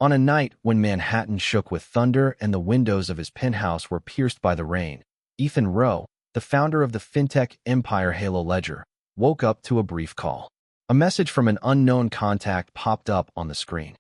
On a night when Manhattan shook with thunder and the windows of his penthouse were pierced by the rain, Ethan Rowe, the founder of the fintech empire Halo Ledger, woke up to a brief call. A message from an unknown contact popped up on the screen.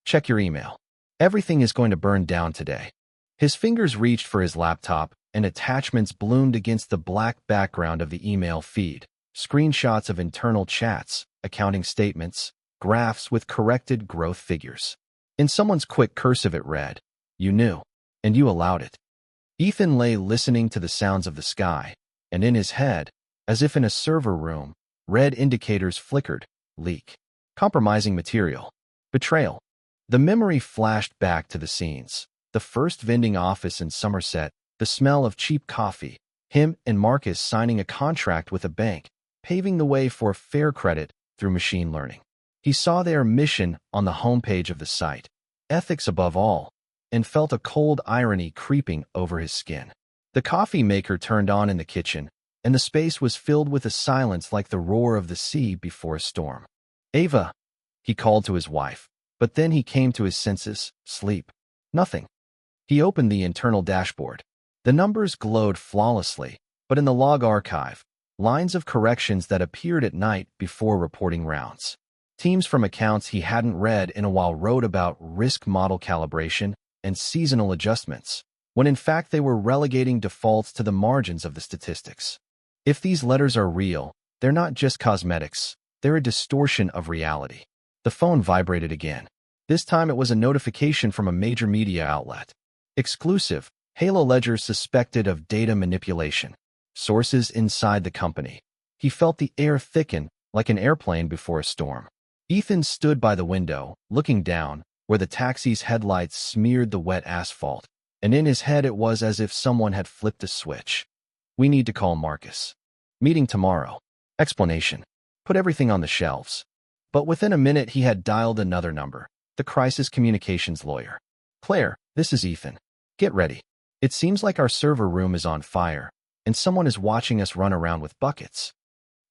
Check your email. Everything is going to burn down today. His fingers reached for his laptop, and attachments bloomed against the black background of the email feed. Screenshots of internal chats, accounting statements, graphs with corrected growth figures. In someone's quick cursive it read, "You knew, and you allowed it." Ethan lay listening to the sounds of the sky, and in his head, as if in a server room, red indicators flickered. Leak. Compromising material. Betrayal. The memory flashed back to the scenes. The first vending office in Somerset, the smell of cheap coffee, him and Marcus signing a contract with a bank, paving the way for fair credit through machine learning. He saw their mission on the homepage of the site, ethics above all, and felt a cold irony creeping over his skin. The coffee maker turned on in the kitchen, and the space was filled with a silence like the roar of the sea before a storm. "Ava," he called to his wife, but then he came to his senses. Sleep. Nothing. He opened the internal dashboard. The numbers glowed flawlessly, but in the log archive, lines of corrections that appeared at night before reporting rounds. Teams from accounts he hadn't read in a while wrote about risk model calibration and seasonal adjustments, when in fact they were relegating defaults to the margins of the statistics. If these letters are real, they're not just cosmetics, they're a distortion of reality. The phone vibrated again. This time it was a notification from a major media outlet. Exclusive, Halo Ledger suspected of data manipulation. Sources inside the company. He felt the air thicken like an airplane before a storm. Ethan stood by the window, looking down, where the taxi's headlights smeared the wet asphalt, and in his head it was as if someone had flipped a switch. "We need to call Marcus. Meeting tomorrow." Explanation. Put everything on the shelves. But within a minute he had dialed another number, the crisis communications lawyer. "Claire, this is Ethan. Get ready. It seems like our server room is on fire, and someone is watching us run around with buckets.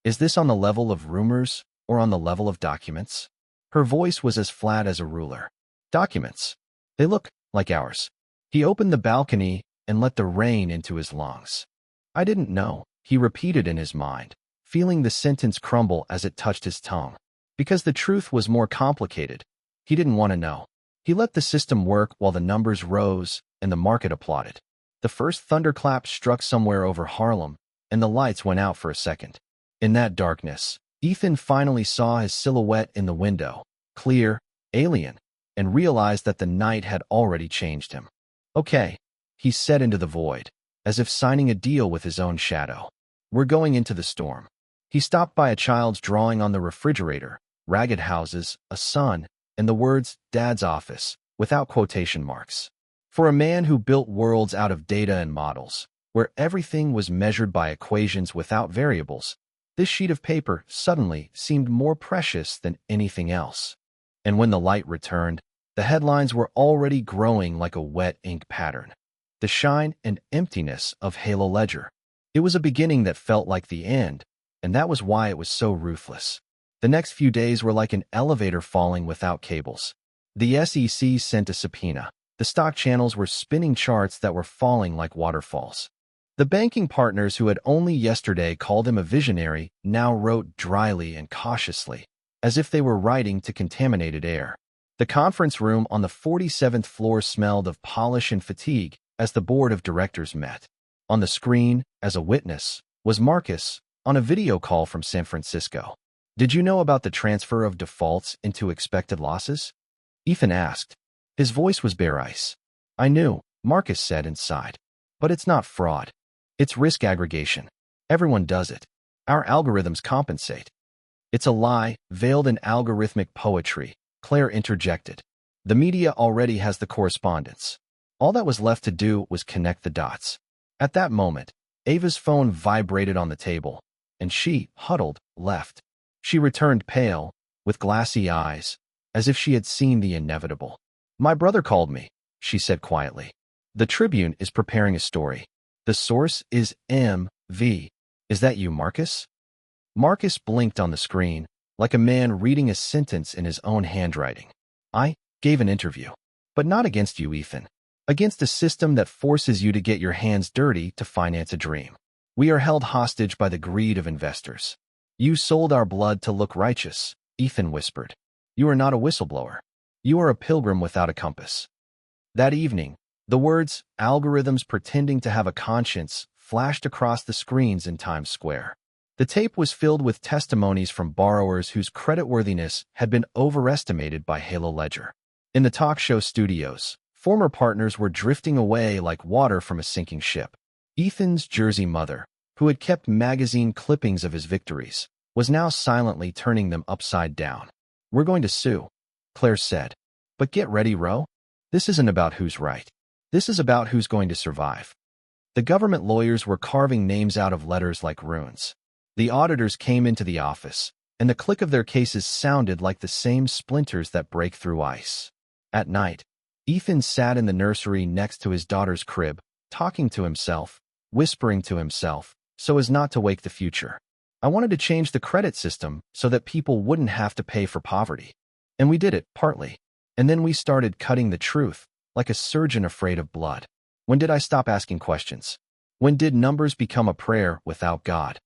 Is this on the level of rumors or on the level of documents?" Her voice was as flat as a ruler. "Documents. They look like ours." He opened the balcony and let the rain into his lungs. "I didn't know," he repeated in his mind, feeling the sentence crumble as it touched his tongue. Because the truth was more complicated. He didn't want to know. He let the system work while the numbers rose and the market applauded. The first thunderclap struck somewhere over Harlem, and the lights went out for a second. In that darkness, Ethan finally saw his silhouette in the window, clear, alien, and realized that the night had already changed him. "Okay," he said into the void, as if signing a deal with his own shadow. "We're going into the storm." He stopped by a child's drawing on the refrigerator, ragged houses, a sun, and the words, "Dad's office," without quotation marks. For a man who built worlds out of data and models, where everything was measured by equations without variables, this sheet of paper suddenly seemed more precious than anything else. And when the light returned, the headlines were already growing like a wet ink pattern. The shine and emptiness of Halo Ledger. It was a beginning that felt like the end, and that was why it was so ruthless. The next few days were like an elevator falling without cables. The SEC sent a subpoena. The stock channels were spinning charts that were falling like waterfalls. The banking partners who had only yesterday called him a visionary now wrote dryly and cautiously, as if they were writing to contaminated air. The conference room on the 47th floor smelled of polish and fatigue as the board of directors met. On the screen, as a witness, was Marcus, on a video call from San Francisco. "Did you know about the transfer of defaults into expected losses?" Ethan asked. His voice was bare ice. "I knew," Marcus said inside. "But it's not fraud. It's risk aggregation. Everyone does it. Our algorithms compensate." "It's a lie, veiled in algorithmic poetry," Claire interjected. "The media already has the correspondence." All that was left to do was connect the dots. At that moment, Ava's phone vibrated on the table, and she, huddled, left. She returned pale, with glassy eyes, as if she had seen the inevitable. "My brother called me," she said quietly. "The Tribune is preparing a story. The source is M.V. Is that you, Marcus?" Marcus blinked on the screen, like a man reading a sentence in his own handwriting. gave an interview. But not against you, Ethan. Against a system that forces you to get your hands dirty to finance a dream. We are held hostage by the greed of investors. You sold our blood to look righteous, Ethan whispered. You are not a whistleblower. You are a pilgrim without a compass. That evening, the words, algorithms pretending to have a conscience, flashed across the screens in Times Square. The tape was filled with testimonies from borrowers whose creditworthiness had been overestimated by Halo Ledger. In the talk show studios, former partners were drifting away like water from a sinking ship. Ethan's Jersey mother, who had kept magazine clippings of his victories, was now silently turning them upside down. We're going to sue, Claire said. But get ready, Ro. This isn't about who's right. This is about who's going to survive. The government lawyers were carving names out of letters like runes. The auditors came into the office, and the click of their cases sounded like the same splinters that break through ice. At night, Ethan sat in the nursery next to his daughter's crib, talking to himself, whispering to himself, so as not to wake the future. I wanted to change the credit system so that people wouldn't have to pay for poverty. And we did it, partly. And then we started cutting the truth, like a surgeon afraid of blood. When did I stop asking questions? When did numbers become a prayer without God?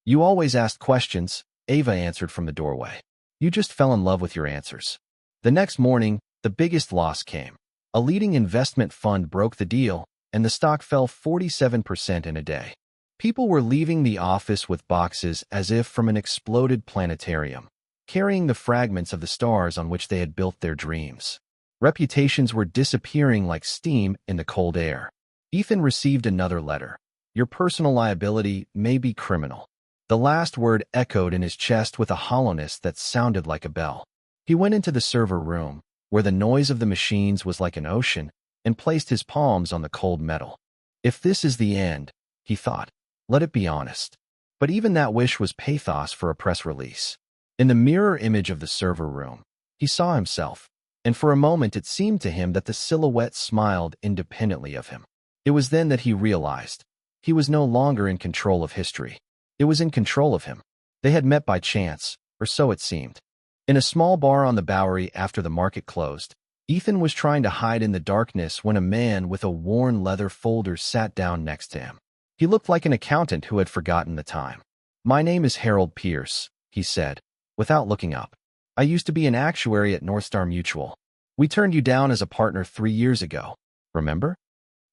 You always asked questions, Ava answered from the doorway. You just fell in love with your answers. The next morning, the biggest loss came. A leading investment fund broke the deal, and the stock fell 47% in a day. People were leaving the office with boxes as if from an exploded planetarium, carrying the fragments of the stars on which they had built their dreams. Reputations were disappearing like steam in the cold air. Ethan received another letter. Your personal liability may be criminal. The last word echoed in his chest with a hollowness that sounded like a bell. He went into the server room, where the noise of the machines was like an ocean, and placed his palms on the cold metal. If this is the end, he thought, let it be honest. But even that wish was pathos for a press release. In the mirror image of the server room, he saw himself, and for a moment it seemed to him that the silhouette smiled independently of him. It was then that he realized he was no longer in control of history. It was in control of him. They had met by chance, or so it seemed. In a small bar on the Bowery after the market closed, Ethan was trying to hide in the darkness when a man with a worn leather folder sat down next to him. He looked like an accountant who had forgotten the time. My name is Harold Pierce, he said, without looking up. I used to be an actuary at Northstar Mutual. We turned you down as a partner 3 years ago. Remember?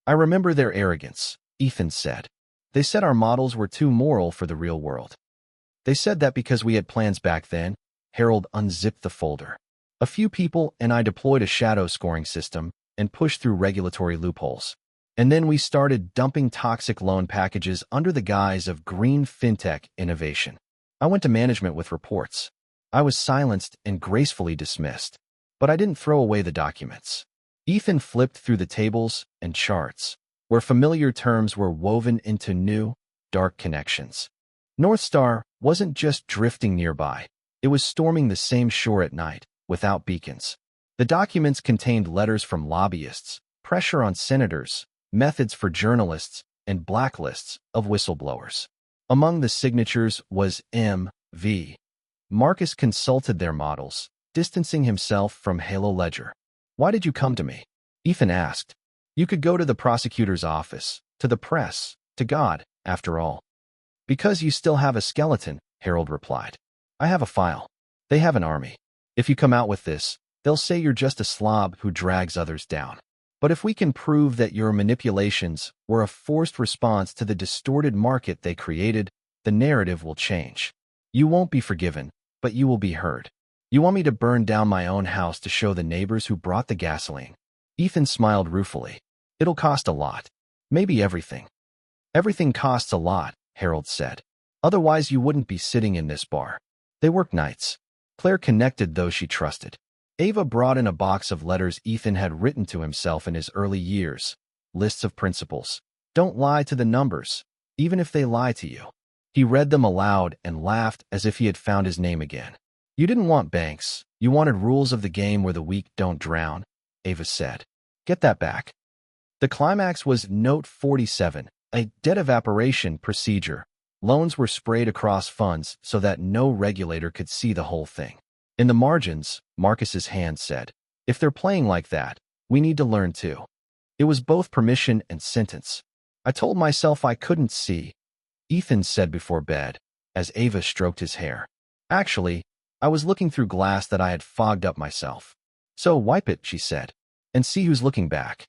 I remember their arrogance, Ethan said. They said our models were too moral for the real world. They said that because we had plans back then. Harold unzipped the folder. A few people and I deployed a shadow scoring system and pushed through regulatory loopholes. And then we started dumping toxic loan packages under the guise of green fintech innovation. I went to management with reports. I was silenced and gracefully dismissed. But I didn't throw away the documents. Ethan flipped through the tables and charts, where familiar terms were woven into new, dark connections. Northstar wasn't just drifting nearby. It was storming the same shore at night, without beacons. The documents contained letters from lobbyists, pressure on senators, methods for journalists, and blacklists of whistleblowers. Among the signatures was M.V. Marcus consulted their models, distancing himself from Halo Ledger. Why did you come to me? Ethan asked. You could go to the prosecutor's office, to the press, to God, after all. Because you still have a skeleton, Harold replied. I have a file. They have an army. If you come out with this, they'll say you're just a slob who drags others down. But if we can prove that your manipulations were a forced response to the distorted market they created, the narrative will change. You won't be forgiven, but you will be heard. You want me to burn down my own house to show the neighbors who brought the gasoline? Ethan smiled ruefully. It'll cost a lot. Maybe everything. Everything costs a lot, Harold said. Otherwise you wouldn't be sitting in this bar. They work nights. Claire connected those she trusted. Ava brought in a box of letters Ethan had written to himself in his early years. Lists of principles. Don't lie to the numbers, even if they lie to you. He read them aloud and laughed as if he had found his name again. You didn't want banks. You wanted rules of the game where the weak don't drown, Ava said. Get that back. The climax was Note 47, a debt evaporation procedure. Loans were sprayed across funds so that no regulator could see the whole thing. In the margins, Marcus's hand said, If they're playing like that, we need to learn too. It was both permission and sentence. I told myself I couldn't see, Ethan said before bed, as Ava stroked his hair. Actually, I was looking through glass that I had fogged up myself. So wipe it, she said, and see who's looking back.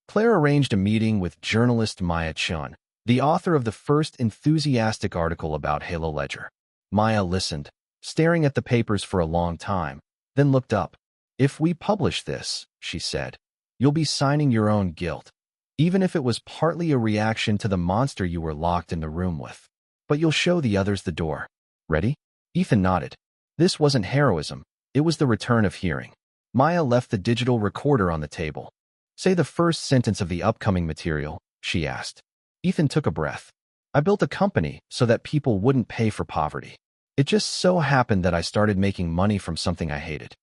Claire arranged a meeting with journalist Maya Chun, the author of the first enthusiastic article about Halo Ledger. Maya listened, staring at the papers for a long time, then looked up. If we publish this, she said, you'll be signing your own guilt, even if it was partly a reaction to the monster you were locked in the room with. But you'll show the others the door. Ready? Ethan nodded. This wasn't heroism, it was the return of hearing. Maya left the digital recorder on the table. Say the first sentence of the upcoming material, she asked. Ethan took a breath. I built a company so that people wouldn't pay for poverty. It just so happened that I started making money from something I hated.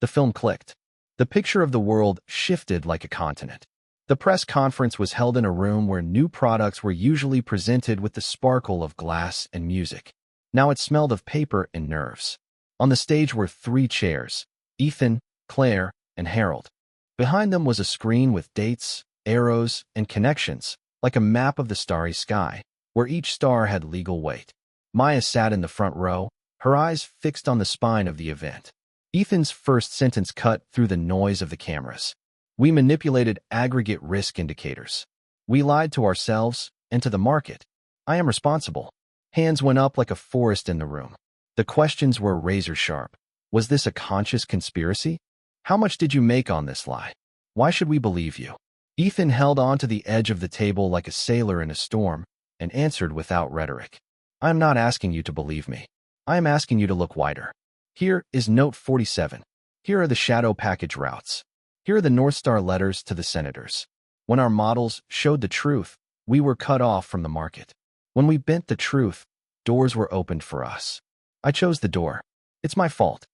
The film clicked. The picture of the world shifted like a continent. The press conference was held in a room where new products were usually presented with the sparkle of glass and music. Now it smelled of paper and nerves. On the stage were 3 chairs, Ethan, Claire, and Harold. Behind them was a screen with dates, arrows, and connections, like a map of the starry sky, where each star had legal weight. Maya sat in the front row, her eyes fixed on the spine of the event. Ethan's first sentence cut through the noise of the cameras. We manipulated aggregate risk indicators. We lied to ourselves and to the market. I am responsible. Hands went up like a forest in the room. The questions were razor sharp. Was this a conscious conspiracy? How much did you make on this lie? Why should we believe you? Ethan held on to the edge of the table like a sailor in a storm and answered without rhetoric. I am not asking you to believe me. I am asking you to look wider. Here is note 47. Here are the shadow package routes. Here are the North Star letters to the senators. When our models showed the truth, we were cut off from the market. When we bent the truth, doors were opened for us. I chose the door. It's my fault.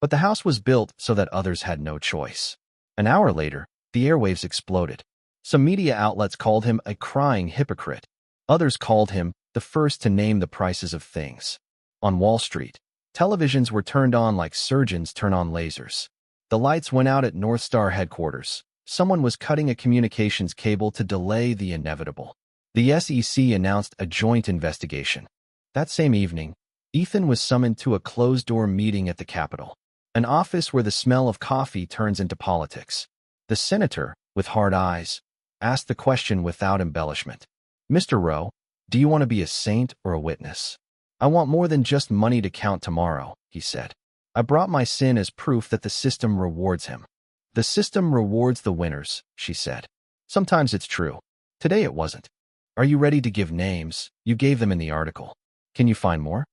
But the house was built so that others had no choice. An hour later, the airwaves exploded. Some media outlets called him a crying hypocrite. Others called him the first to name the prices of things. On Wall Street, televisions were turned on like surgeons turn on lasers. The lights went out at North Star headquarters. Someone was cutting a communications cable to delay the inevitable. The SEC announced a joint investigation. That same evening, Ethan was summoned to a closed-door meeting at the Capitol, an office where the smell of coffee turns into politics. The senator, with hard eyes, asked the question without embellishment. Mr. Rowe, do you want to be a saint or a witness? I want more than just money to count tomorrow, he said. I brought my sin as proof that the system rewards him. The system rewards the winners, she said. Sometimes it's true. Today it wasn't. Are you ready to give names? You gave them in the article. Can you find more?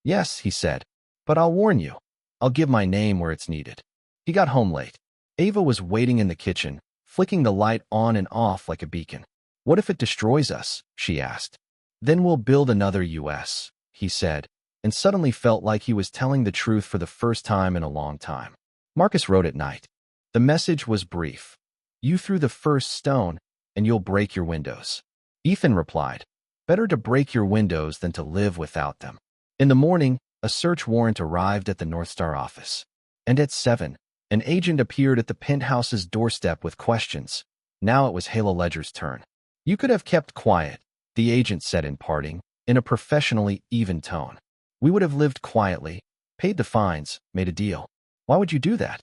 Yes, he said. But I'll warn you. I'll give my name where it's needed. He got home late. Ava was waiting in the kitchen, flicking the light on and off like a beacon. What if it destroys us? She asked. Then we'll build another US, he said, and suddenly felt like he was telling the truth for the first time in a long time. Marcus wrote at night. The message was brief. You threw the first stone, and you'll break your windows. Ethan replied, better to break your windows than to live without them. In the morning, a search warrant arrived at the North Star office. And at 7, an agent appeared at the penthouse's doorstep with questions. Now it was Halo Ledger's turn. You could have kept quiet, the agent said in parting, in a professionally even tone. We would have lived quietly, paid the fines, made a deal. Why would you do that?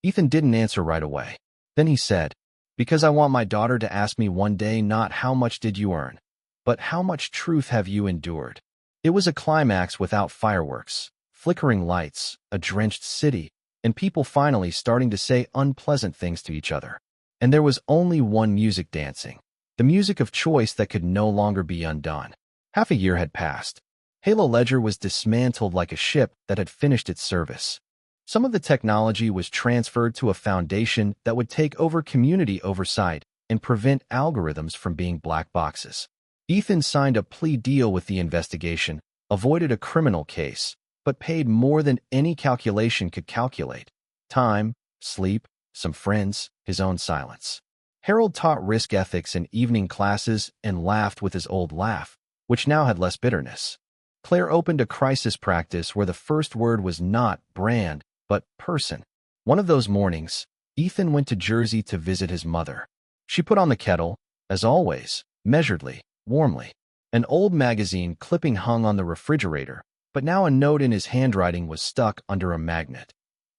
Ethan didn't answer right away. Then he said, because I want my daughter to ask me one day not how much did you earn, but how much truth have you endured. It was a climax without fireworks, flickering lights, a drenched city, and people finally starting to say unpleasant things to each other. And there was only one music dancing, the music of choice that could no longer be undone. Half a year had passed. Halo Ledger was dismantled like a ship that had finished its service. Some of the technology was transferred to a foundation that would take over community oversight and prevent algorithms from being black boxes. Ethan signed a plea deal with the investigation, avoided a criminal case, but paid more than any calculation could calculate. Time, sleep, some friends, his own silence. Harold taught risk ethics in evening classes and laughed with his old laugh, which now had less bitterness. Claire opened a crisis practice where the first word was not brand, but person. One of those mornings, Ethan went to Jersey to visit his mother. She put on the kettle, as always, measuredly, warmly. An old magazine clipping hung on the refrigerator, but now a note in his handwriting was stuck under a magnet.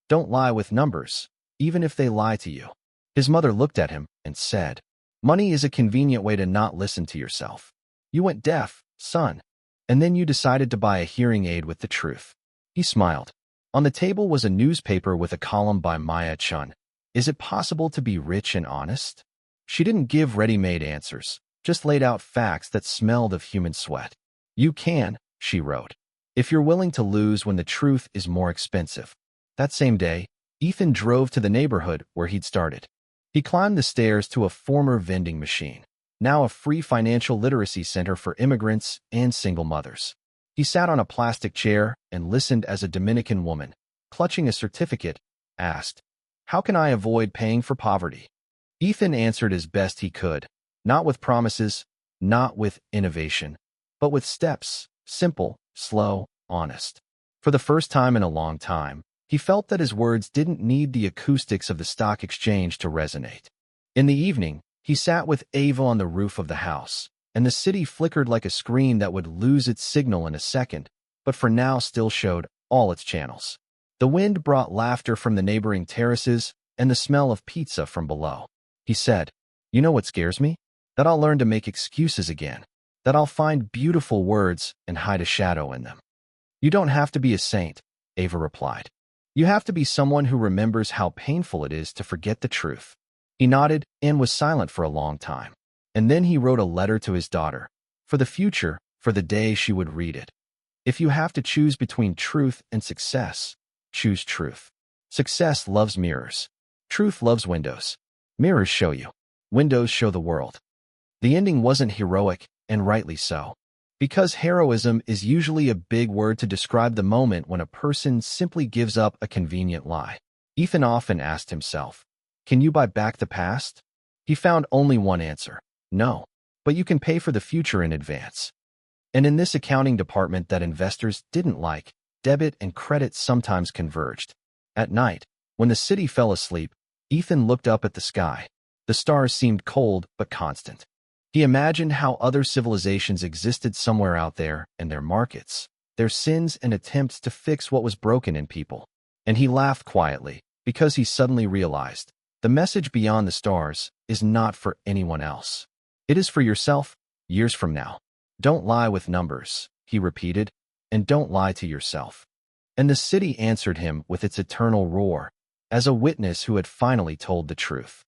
Don't lie with numbers, even if they lie to you. His mother looked at him and said, money is a convenient way to not listen to yourself. You went deaf, son, and then you decided to buy a hearing aid with the truth. He smiled. On the table was a newspaper with a column by Maya Chun. Is it possible to be rich and honest? She didn't give ready-made answers, just laid out facts that smelled of human sweat. You can, she wrote, if you're willing to lose when the truth is more expensive. That same day, Ethan drove to the neighborhood where he'd started. He climbed the stairs to a former vending machine, now a free financial literacy center for immigrants and single mothers. He sat on a plastic chair and listened as a Dominican woman, clutching a certificate, asked, how can I avoid paying for poverty? Ethan answered as best he could, not with promises, not with innovation, but with steps, simple, slow, honest. For the first time in a long time, he felt that his words didn't need the acoustics of the stock exchange to resonate. In the evening, he sat with Ava on the roof of the house, and the city flickered like a screen that would lose its signal in a second, but for now still showed all its channels. The wind brought laughter from the neighboring terraces and the smell of pizza from below. He said, you know what scares me? That I'll learn to make excuses again, that I'll find beautiful words and hide a shadow in them. You don't have to be a saint, Ava replied. You have to be someone who remembers how painful it is to forget the truth. He nodded and was silent for a long time. And then he wrote a letter to his daughter, for the future, for the day she would read it. If you have to choose between truth and success, choose truth. Success loves mirrors. Truth loves windows. Mirrors show you. Windows show the world. The ending wasn't heroic, and rightly so. Because heroism is usually a big word to describe the moment when a person simply gives up a convenient lie. Ethan often asked himself, can you buy back the past? He found only one answer. No. But you can pay for the future in advance. And in this accounting department that investors didn't like, debit and credit sometimes converged. At night, when the city fell asleep, Ethan looked up at the sky. The stars seemed cold but constant. He imagined how other civilizations existed somewhere out there and their markets, their sins and attempts to fix what was broken in people. And he laughed quietly, because he suddenly realized, the message beyond the stars is not for anyone else. It is for yourself, years from now. Don't lie with numbers, he repeated, and don't lie to yourself. And the city answered him with its eternal roar, as a witness who had finally told the truth.